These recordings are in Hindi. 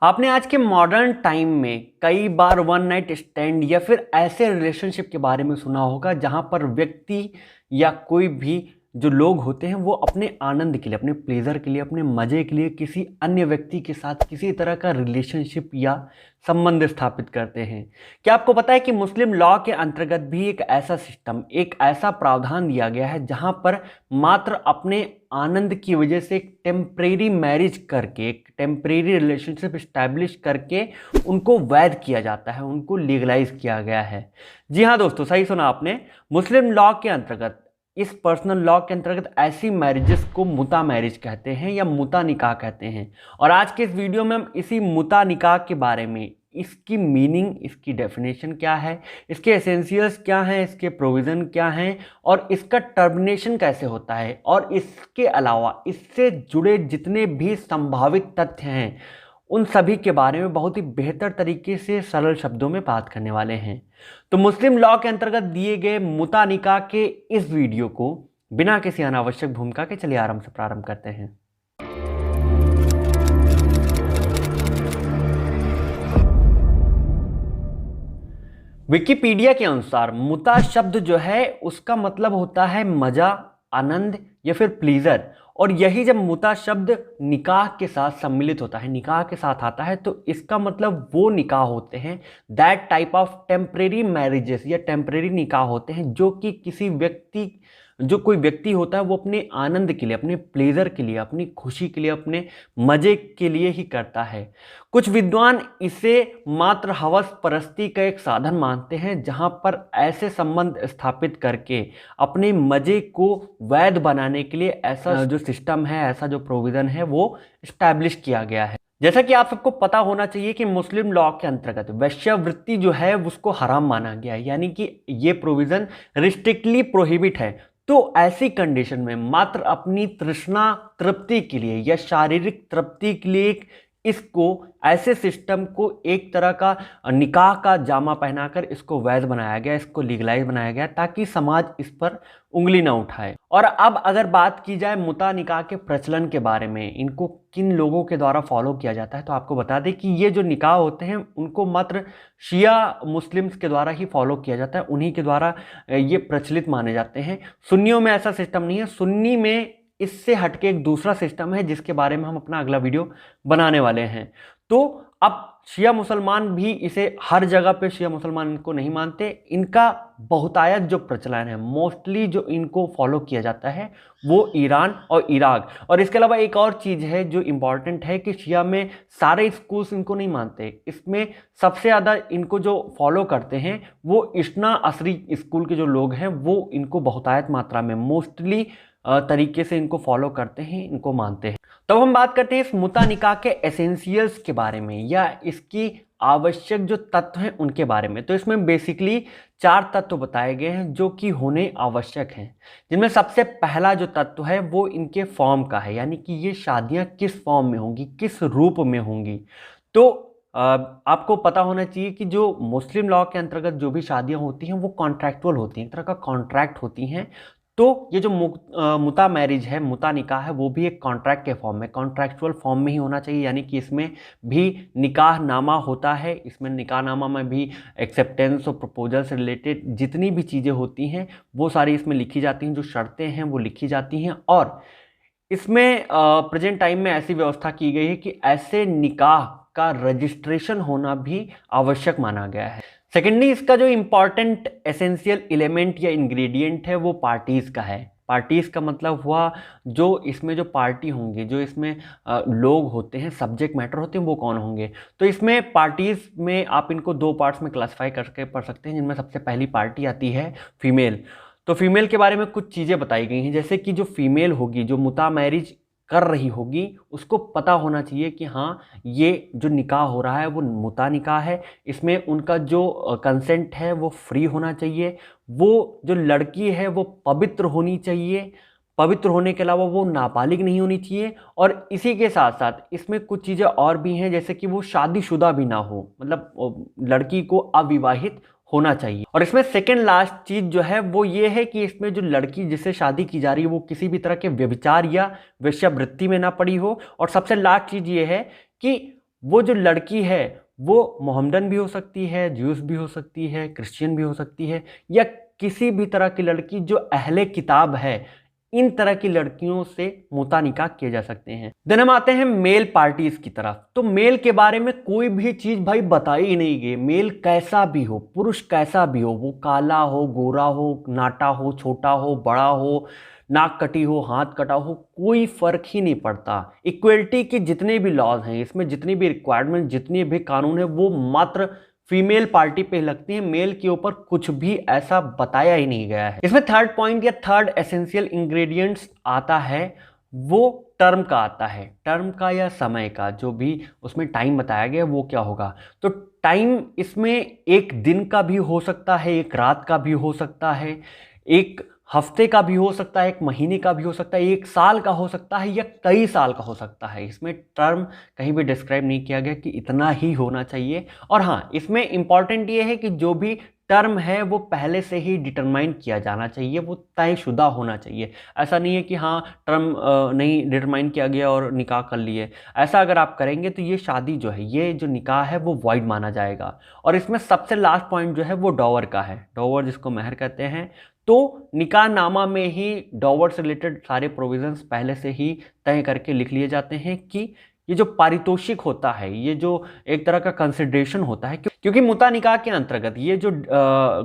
आपने आज के मॉडर्न टाइम में कई बार वन नाइट स्टैंड या फिर ऐसे रिलेशनशिप के बारे में सुना होगा जहां पर व्यक्ति या कोई भी जो लोग होते हैं वो अपने आनंद के लिए, अपने प्लेजर के लिए, अपने मजे के लिए किसी अन्य व्यक्ति के साथ किसी तरह का रिलेशनशिप या संबंध स्थापित करते हैं। क्या आपको पता है कि मुस्लिम लॉ के अंतर्गत भी एक ऐसा सिस्टम, एक ऐसा प्रावधान दिया गया है जहां पर मात्र अपने आनंद की वजह से एक टेम्परेरी मैरिज करके, एक टेम्परेरी रिलेशनशिप स्टैब्लिश करके उनको वैध किया जाता है, उनको लीगलाइज किया गया है। जी हाँ दोस्तों, सही सुना आपने। मुस्लिम लॉ के अंतर्गत, इस पर्सनल लॉ के अंतर्गत ऐसी मैरिजेस को मुता मैरिज कहते हैं या मुता निकाह कहते हैं। और आज के इस वीडियो में हम इसी मुता निकाह के बारे में, इसकी मीनिंग, इसकी डेफिनेशन क्या है, इसके एसेंशियल्स क्या हैं, इसके प्रोविज़न क्या हैं और इसका टर्मिनेशन कैसे होता है, और इसके अलावा इससे जुड़े जितने भी संभावित तथ्य हैं उन सभी के बारे में बहुत ही बेहतर तरीके से सरल शब्दों में बात करने वाले हैं। तो मुस्लिम लॉ के अंतर्गत दिए गए मुता निकाह के इस वीडियो को बिना किसी अनावश्यक भूमिका के चलिए आराम से प्रारंभ करते हैं। विकिपीडिया के अनुसार मुता शब्द जो है उसका मतलब होता है मजा, आनंद या फिर प्लीजर। और यही जब मुता शब्द निकाह के साथ सम्मिलित होता है, निकाह के साथ आता है, तो इसका मतलब वो निकाह होते हैं, that type of temporary marriages या टेम्परेरी निकाह होते हैं जो कि किसी व्यक्ति, जो कोई व्यक्ति होता है वो अपने आनंद के लिए, अपने प्लेजर के लिए, अपनी खुशी के लिए, अपने मजे के लिए ही करता है। कुछ विद्वान इसे मात्र हवस परस्ती का एक साधन मानते हैं जहां पर ऐसे संबंध स्थापित करके अपने मजे को वैध बनाने के लिए ऐसा जो सिस्टम है, ऐसा जो प्रोविजन है वो स्टैब्लिश किया गया है। जैसा कि आप सबको पता होना चाहिए कि मुस्लिम लॉ के अंतर्गत वेश्यावृत्ति जो है उसको हराम माना गया है, यानी कि ये प्रोविजन रिस्ट्रिक्टली प्रोहिबिट है। तो ऐसी कंडीशन में मात्र अपनी तृष्णा तृप्ति के लिए या शारीरिक तृप्ति के लिए इसको, ऐसे सिस्टम को एक तरह का निकाह का जामा पहनाकर इसको वैध बनाया गया, इसको लीगलाइज बनाया गया ताकि समाज इस पर उंगली ना उठाए। और अब अगर बात की जाए मुता निकाह के प्रचलन के बारे में, इनको किन लोगों के द्वारा फॉलो किया जाता है, तो आपको बता दें कि ये जो निकाह होते हैं उनको मात्र शिया मुस्लिम्स के द्वारा ही फॉलो किया जाता है, उन्हीं के द्वारा ये प्रचलित माने जाते हैं। सुन्नियों में ऐसा सिस्टम नहीं है। सुन्नी में इससे हटके एक दूसरा सिस्टम है जिसके बारे में हम अपना अगला वीडियो बनाने वाले हैं। तो अब शिया मुसलमान भी इसे, हर जगह पे शिया मुसलमान इनको नहीं मानते, इनका बहुतायत जो प्रचलन है, मोस्टली जो इनको फॉलो किया जाता है वो ईरान और इराक। और इसके अलावा एक और चीज़ है जो इम्पॉर्टेंट है कि शिया में सारे स्कूल्स इनको नहीं मानते, इसमें सबसे ज़्यादा इनको जो फॉलो करते हैं वो इस्ना असरी स्कूल के जो लोग हैं वो इनको बहुतायत मात्रा में, मोस्टली तरीके से इनको फॉलो करते हैं, इनको मानते हैं। तब हम बात करते हैं इस मुता निकाह के एसेंशियल्स के बारे में या इसकी आवश्यक जो तत्व हैं उनके बारे में। तो इसमें बेसिकली 4 तत्व बताए गए हैं जो कि होने आवश्यक हैं, जिनमें सबसे पहला जो तत्व है वो इनके फॉर्म का है, यानी कि ये शादियां किस फॉर्म में होंगी, किस रूप में होंगी। तो आपको पता होना चाहिए कि जो मुस्लिम लॉ के अंतर्गत जो भी शादियां होती हैं वो कॉन्ट्रैक्चुअल होती हैं, एक तरह का कॉन्ट्रैक्ट होती हैं। तो ये जो मुता मैरिज है, मुता निकाह है, वो भी एक कॉन्ट्रैक्ट के फॉर्म में, कॉन्ट्रैक्चुअल फॉर्म में ही होना चाहिए, यानी कि इसमें भी निकाह नामा होता है। इसमें निकाह नामा में भी एक्सेप्टेंस और प्रपोजल से रिलेटेड जितनी भी चीज़ें होती हैं वो सारी इसमें लिखी जाती हैं, जो शर्तें हैं वो लिखी जाती हैं। और इसमें प्रेजेंट टाइम में ऐसी व्यवस्था की गई है कि ऐसे निकाह का रजिस्ट्रेशन होना भी आवश्यक माना गया है। सेकेंडली, इसका जो इम्पॉर्टेंट एसेंशियल एलिमेंट या इंग्रेडिएंट है वो पार्टीज़ का है। पार्टीज़ का मतलब हुआ जो इसमें जो पार्टी होंगे, जो इसमें लोग होते हैं, सब्जेक्ट मैटर होते हैं, वो कौन होंगे। तो इसमें पार्टीज़ में आप इनको 2 पार्ट्स में क्लासिफाई करके पढ़ सकते हैं, जिनमें सबसे पहली पार्टी आती है फीमेल। तो फीमेल के बारे में कुछ चीज़ें बताई गई हैं, जैसे कि जो फीमेल होगी, जो मुता मैरिज कर रही होगी, उसको पता होना चाहिए कि हाँ ये जो निकाह हो रहा है वो मुता निकाह है, इसमें उनका जो कंसेंट है वो फ्री होना चाहिए, वो जो लड़की है वो पवित्र होनी चाहिए, पवित्र होने के अलावा वो नाबालिग नहीं होनी चाहिए। और इसी के साथ साथ इसमें कुछ चीज़ें और भी हैं, जैसे कि वो शादीशुदा भी ना हो, मतलब लड़की को अविवाहित होना चाहिए। और इसमें सेकेंड लास्ट चीज जो है वो ये है कि इसमें जो लड़की जिससे शादी की जा रही है वो किसी भी तरह के व्यभिचार या वेश्यावृत्ति में ना पड़ी हो। और सबसे लास्ट चीज ये है कि वो जो लड़की है वो मोहम्मदन भी हो सकती है, ज्यूस भी हो सकती है, क्रिश्चियन भी हो सकती है, या किसी भी तरह की लड़की जो अहले किताब है, इन तरह की लड़कियों से मुता निकाह किए जा सकते हैं। देन हम आते हैं मेल पार्टीज की तरफ। तो मेल के बारे में कोई भी चीज भाई बताई ही नहीं गई। मेल कैसा भी हो, पुरुष कैसा भी हो, वो काला हो, गोरा हो, नाटा हो, छोटा हो, बड़ा हो, नाक कटी हो, हाथ कटा हो, कोई फर्क ही नहीं पड़ता। इक्वलिटी के जितने भी लॉज हैं, इसमें जितनी भी रिक्वायरमेंट, जितने भी कानून है, वो मात्र फीमेल पार्टी पे लगती है। मेल के ऊपर कुछ भी ऐसा बताया ही नहीं गया है। इसमें थर्ड पॉइंट या थर्ड एसेंशियल इंग्रेडिएंट्स आता है, वो टर्म का आता है। टर्म का या समय का, जो भी उसमें टाइम बताया गया वो क्या होगा। तो टाइम इसमें एक दिन का भी हो सकता है, एक रात का भी हो सकता है, एक हफ्ते का भी हो सकता है, एक महीने का भी हो सकता है, एक साल का हो सकता है, या कई साल का हो सकता है। इसमें टर्म कहीं भी डिस्क्राइब नहीं किया गया कि इतना ही होना चाहिए। और हाँ, इसमें इंपॉर्टेंट ये है कि जो भी टर्म है वो पहले से ही डिटरमाइन किया जाना चाहिए, वो तयशुदा होना चाहिए। ऐसा नहीं है कि हाँ टर्म नहीं डिटरमाइन किया गया और निकाह कर लिए। ऐसा अगर आप करेंगे तो ये शादी जो है, ये जो निकाह है वो वॉइड माना जाएगा। और इसमें सबसे लास्ट पॉइंट जो है वो डॉवर का है। डॉवर जिसको महर कहते हैं। तो निकाहनामा में ही डॉवर से रिलेटेड सारे प्रोविजंस पहले से ही तय करके लिख लिए जाते हैं कि ये जो पारितोषिक होता है, ये जो एक तरह का कंसिडरेशन होता है, क्योंकि मुता निकाह के अंतर्गत ये जो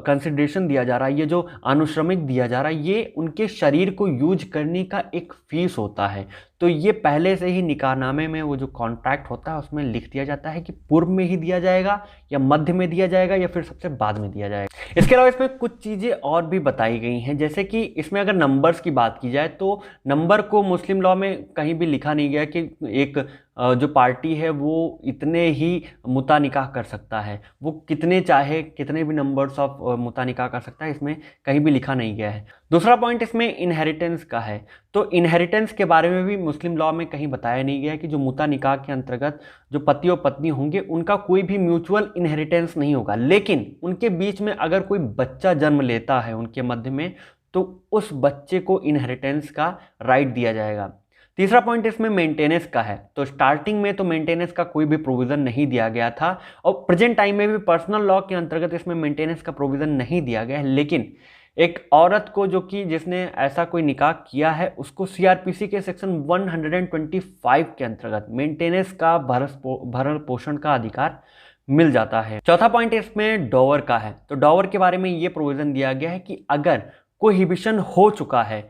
कंसिडरेशन दिया जा रहा है, ये जो अनुश्रमिक दिया जा रहा है, ये उनके शरीर को यूज करने का एक फीस होता है। तो ये पहले से ही निकाहनामे में वो जो कॉन्ट्रैक्ट होता है उसमें लिख दिया जाता है कि पूर्व में ही दिया जाएगा, या मध्य में दिया जाएगा, या फिर सबसे बाद में दिया जाएगा। इसके अलावा इसमें कुछ चीज़ें और भी बताई गई हैं, जैसे कि इसमें अगर नंबर्स की बात की जाए तो नंबर को मुस्लिम लॉ में कहीं भी लिखा नहीं गया कि एक जो पार्टी है वो इतने ही मुता निकाह कर सकता है, वो कितने चाहे कितने भी नंबर्स ऑफ मुता निकाह कर सकता है, इसमें कहीं भी लिखा नहीं गया है। दूसरा पॉइंट इसमें इनहेरिटेंस का है। तो इनहेरिटेंस के बारे में भी मुस्लिम लॉ में कहीं बताया नहीं गया कि जो मुता निकाह के अंतर्गत जो पति और पत्नी होंगे उनका कोई भी म्यूचुअल इनहेरिटेंस नहीं होगा, लेकिन उनके बीच में अगर कोई बच्चा जन्म लेता है उनके मध्य में, तो उस बच्चे को इनहेरिटेंस का राइट दिया जाएगा। तीसरा पॉइंट इसमें मेंटेनेंस का है। तो स्टार्टिंग में तो मेंटेनेंस का कोई भी प्रोविजन नहीं दिया गया था, और प्रेजेंट टाइम में भी पर्सनल लॉ के अंतर्गत इसमें मेंटेनेंस का प्रोविजन नहीं दिया गया है। लेकिन एक औरत को जो कि जिसने ऐसा कोई निकाह किया है, उसको सीआरपीसी के सेक्शन 125 के अंतर्गत मेंटेनेंस का भरण पोषण का अधिकार मिल जाता है। चौथा पॉइंट इसमें डॉवर का है। तो डॉवर के बारे में ये प्रोविजन दिया गया है कि अगर कोहिबिशन हो चुका है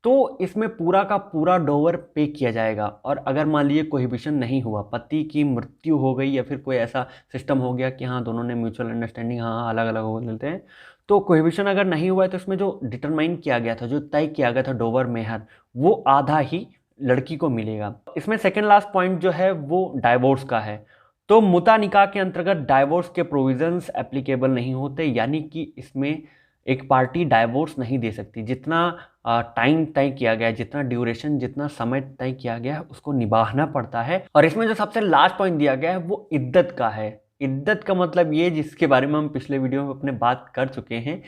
तो इसमें पूरा का पूरा डॉवर पे किया जाएगा, और अगर मान लीजिए कोहिबिशन नहीं हुआ, पति की मृत्यु हो गई, या फिर कोई ऐसा सिस्टम हो गया कि हाँ दोनों ने म्यूचुअल अंडरस्टैंडिंग हाँ अलग अलग हो लेते हैं, तो कोहिबिशन अगर नहीं हुआ है तो इसमें जो डिटरमाइन किया गया था, जो तय किया गया था डॉवर मेहर, वो आधा ही लड़की को मिलेगा। इसमें सेकेंड लास्ट पॉइंट जो है वो डाइवोर्स का है। तो मुता निकाह के अंतर्गत डाइवोर्स के प्रोविजंस एप्लीकेबल नहीं होते, यानी कि इसमें एक पार्टी डाइवोर्स नहीं दे सकती। जितना टाइम तय किया गया है, जितना ड्यूरेशन, जितना समय तय किया गया है, उसको निभाना पड़ता है। और इसमें जो सबसे लास्ट पॉइंट दिया गया है वो इद्दत का है। इद्दत का मतलब ये, जिसके बारे में हम पिछले वीडियो में अपने बात कर चुके हैं,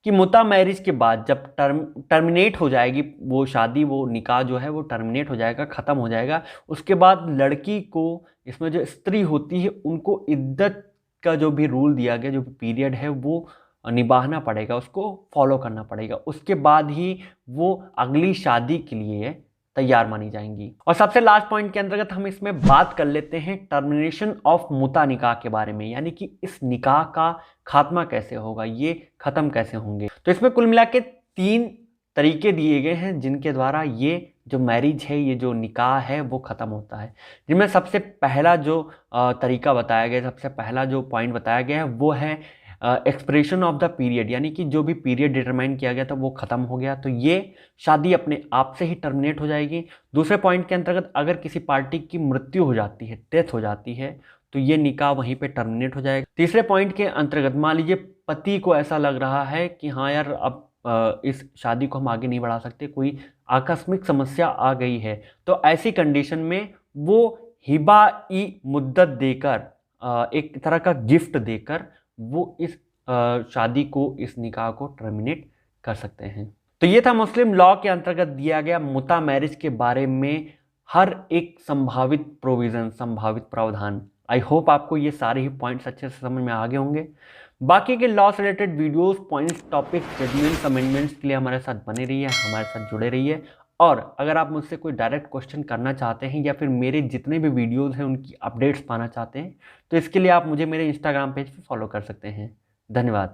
कि मुता मैरिज के बाद जब टर्मिनेट हो जाएगी वो शादी, वो निकाह जो है वो टर्मिनेट हो जाएगा, ख़त्म हो जाएगा, उसके बाद लड़की को, इसमें जो स्त्री होती है, उनको इद्दत का जो भी रूल दिया गया, जो भी पीरियड है, वो निभाना पड़ेगा, उसको फॉलो करना पड़ेगा। उसके बाद ही वो अगली शादी के लिए तैयार मानी जाएंगी। और सबसे लास्ट पॉइंट के अंतर्गत हम इसमें बात कर लेते हैं टर्मिनेशन ऑफ मुता निकाह के बारे में, यानी कि इस निकाह का खात्मा कैसे होगा, ये खत्म कैसे होंगे। तो इसमें कुल मिला के 3 तरीके दिए गए हैं जिनके द्वारा ये जो मैरिज है, ये जो निकाह है, वो ख़त्म होता है। जिनमें सबसे पहला जो तरीका बताया गया, सबसे पहला जो पॉइंट बताया गया है वो है एक्सप्रेशन ऑफ द पीरियड, यानी कि जो भी पीरियड डिटरमाइन किया गया था वो ख़त्म हो गया, तो ये शादी अपने आप से ही टर्मिनेट हो जाएगी। दूसरे पॉइंट के अंतर्गत अगर किसी पार्टी की मृत्यु हो जाती है, डेथ हो जाती है, तो ये निकाह वहीं पे टर्मिनेट हो जाएगा। तीसरे पॉइंट के अंतर्गत मान लीजिए पति को ऐसा लग रहा है कि हाँ यार अब इस शादी को हम आगे नहीं बढ़ा सकते, कोई आकस्मिक समस्या आ गई है, तो ऐसी कंडीशन में वो हिबा ई मुद्दत देकर, एक तरह का गिफ्ट देकर, वो इस शादी को, इस निकाह को टर्मिनेट कर सकते हैं। तो ये था मुस्लिम लॉ के अंतर्गत दिया गया मुता मैरिज के बारे में हर एक संभावित प्रोविज़न, संभावित प्रावधान। आई होप आपको ये सारे ही पॉइंट्स अच्छे से समझ में आ गए होंगे। बाकी के लॉ से related videos, points, topics, judgments, amendments के लिए हमारे साथ बने रहिए, हमारे साथ जुड़े रहिए। और अगर आप मुझसे कोई डायरेक्ट क्वेश्चन करना चाहते हैं या फिर मेरे जितने भी वीडियोस हैं उनकी अपडेट्स पाना चाहते हैं तो इसके लिए आप मुझे मेरे इंस्टाग्राम पेज पे फॉलो कर सकते हैं। धन्यवाद।